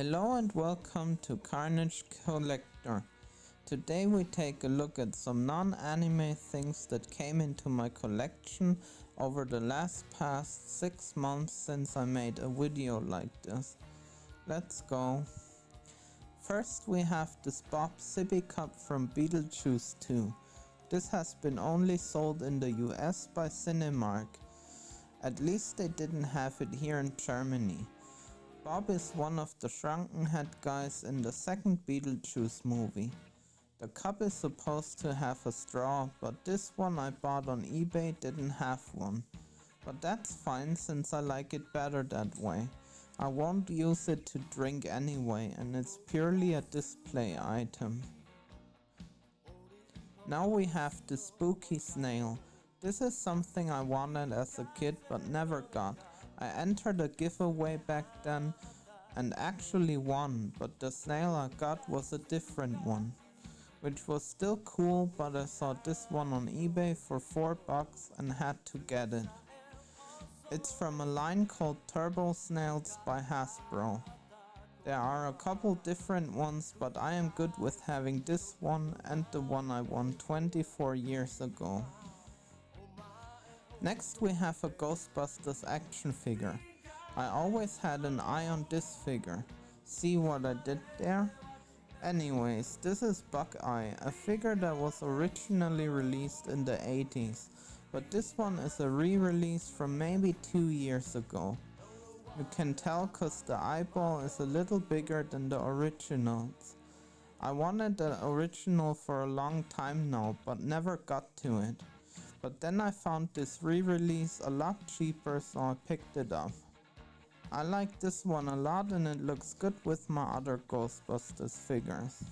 Hello and welcome to Carnage Collector. Today we take a look at some non-anime things that came into my collection over the past 6 months since I made a video like this. Let's go. First we have this Bob Sippy cup from Beetlejuice 2. This has been only sold in the US by Cinemark. At least they didn't have it here in Germany. Bob is one of the shrunken head guys in the second Beetlejuice movie. The cup is supposed to have a straw, but this one I bought on eBay didn't have one. But that's fine since I like it better that way. I won't use it to drink anyway, and it's purely a display item. Now we have the spooky snail. This is something I wanted as a kid but never got. I entered a giveaway back then and actually won, but the snail I got was a different one, which was still cool, but I saw this one on eBay for $4 and had to get it. It's from a line called Turbo Snails by Hasbro. There are a couple different ones, but I am good with having this one and the one I won 24 years ago. Next we have a Ghostbusters action figure. I always had an eye on this figure. See what I did there? Anyways, this is Buckeye, a figure that was originally released in the 80s, but this one is a re-release from maybe 2 years ago. You can tell cause the eyeball is a little bigger than the originals. I wanted the original for a long time now, but never got to it. But then I found this re-release a lot cheaper, so I picked it up. I like this one a lot and it looks good with my other Ghostbusters figures.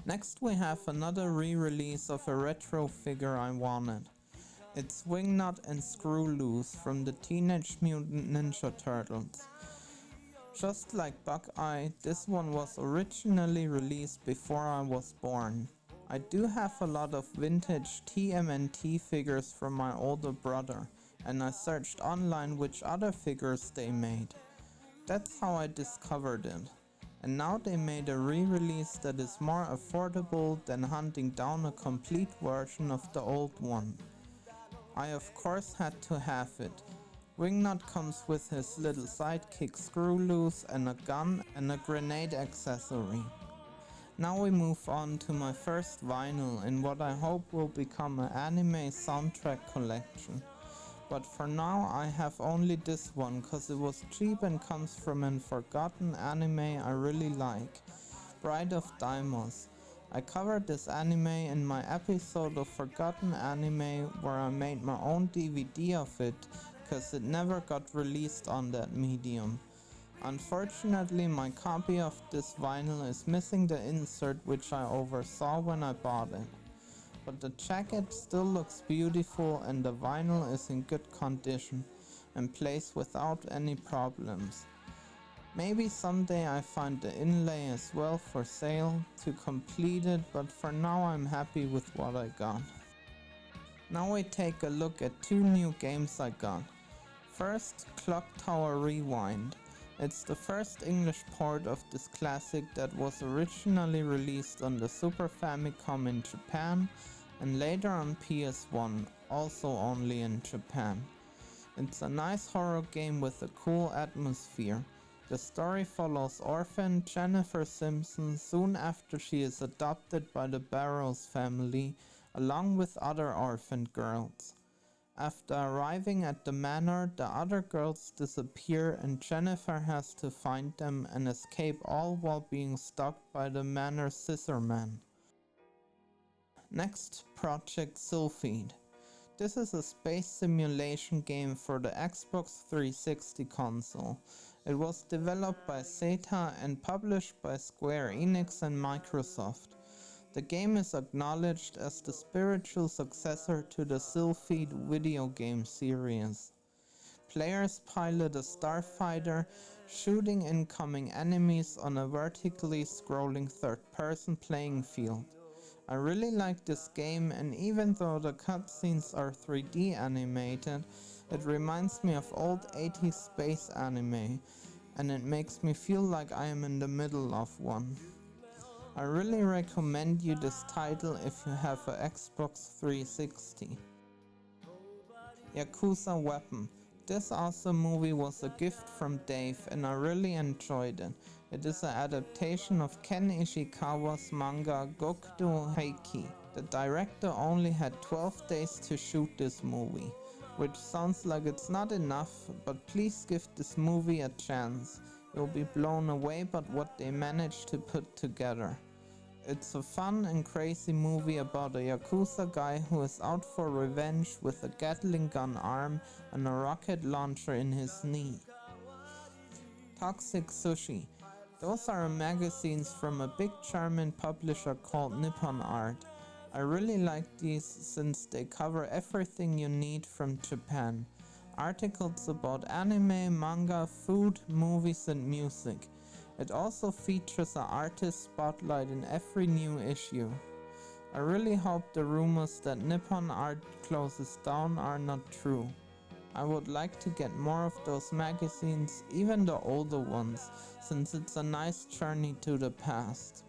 Next we have another re-release of a retro figure I wanted. It's Wingnut and Screw Loose from the Teenage Mutant Ninja Turtles. Just like Buckeye, this one was originally released before I was born. I do have a lot of vintage TMNT figures from my older brother, and I searched online which other figures they made. That's how I discovered it. And now they made a re-release that is more affordable than hunting down a complete version of the old one. I of course had to have it. Wingnut comes with his little sidekick Screw Loose and a gun and a grenade accessory. Now we move on to my first vinyl in what I hope will become an anime soundtrack collection. But for now I have only this one cause it was cheap and comes from an forgotten anime I really like, Bride of Daimos. I covered this anime in my episode of Forgotten Anime where I made my own DVD of it cause it never got released on that medium. Unfortunately, my copy of this vinyl is missing the insert which I oversaw when I bought it. But the jacket still looks beautiful and the vinyl is in good condition and plays without any problems. Maybe someday I find the inlay as well for sale to complete it, but for now I'm happy with what I got. Now we take a look at 2 new games I got. First, Clock Tower Rewind. It's the first English port of this classic that was originally released on the Super Famicom in Japan and later on PS1, also only in Japan. It's a nice horror game with a cool atmosphere. The story follows orphan Jennifer Simpson soon after she is adopted by the Barrows family along with other orphaned girls. After arriving at the manor, the other girls disappear and Jennifer has to find them and escape, all while being stalked by the manor scissorman. Next, Project Sylphid. This is a space simulation game for the Xbox 360 console. It was developed by Zeta and published by Square Enix and Microsoft. The game is acknowledged as the spiritual successor to the Sylphid video game series. Players pilot a starfighter, shooting incoming enemies on a vertically scrolling third-person playing field. I really like this game, and even though the cutscenes are 3D animated, it reminds me of old 80s space anime, and it makes me feel like I am in the middle of one. I really recommend you this title if you have a Xbox 360. Yakuza Weapon. This awesome movie was a gift from Dave and I really enjoyed it. It is an adaptation of Ken Ishikawa's manga Gokudo Heiki. The director only had 12 days to shoot this movie, which sounds like it's not enough, but please give this movie a chance. You'll be blown away by what they managed to put together. It's a fun and crazy movie about a Yakuza guy who is out for revenge with a Gatling gun arm and a rocket launcher in his knee. Toxic Sushi. Those are magazines from a big German publisher called Nippon Art. I really like these since they cover everything you need from Japan. Articles about anime, manga, food, movies and music. It also features an artist spotlight in every new issue. I really hope the rumors that Nippon Art closes down are not true. I would like to get more of those magazines, even the older ones, since it's a nice journey to the past.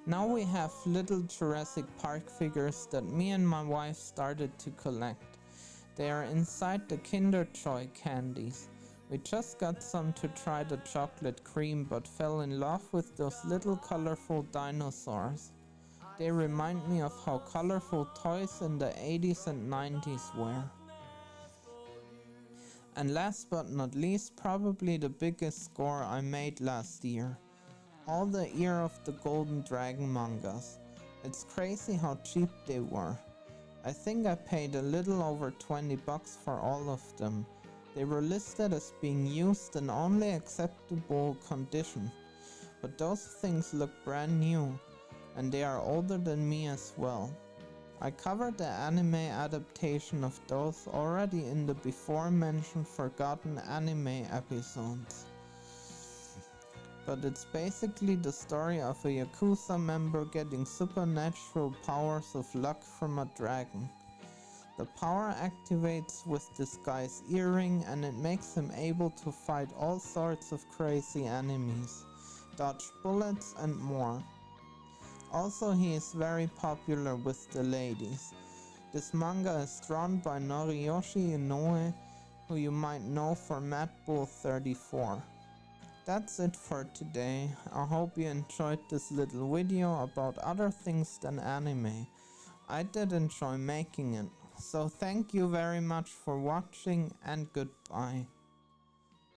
Now we have little Jurassic Park figures that me and my wife started to collect. They are inside the Kinder Joy candies. We just got some to try the chocolate cream but fell in love with those little colorful dinosaurs. They remind me of how colorful toys in the 80s and 90s were. And last but not least, probably the biggest score I made last year. All the Year of the Golden Dragon mangas. It's crazy how cheap they were. I think I paid a little over 20 bucks for all of them. They were listed as being used in only acceptable condition, but those things look brand new, and they are older than me as well. I covered the anime adaptation of those already in the before mentioned Forgotten Anime episodes. But it's basically the story of a Yakuza member getting supernatural powers of luck from a dragon. The power activates with this guy's earring and it makes him able to fight all sorts of crazy enemies, dodge bullets and more. Also, he is very popular with the ladies. This manga is drawn by Noriyoshi Inoue, who you might know for Mad Bull 34. That's it for today. I hope you enjoyed this little video about other things than anime. I did enjoy making it. So thank you very much for watching and goodbye.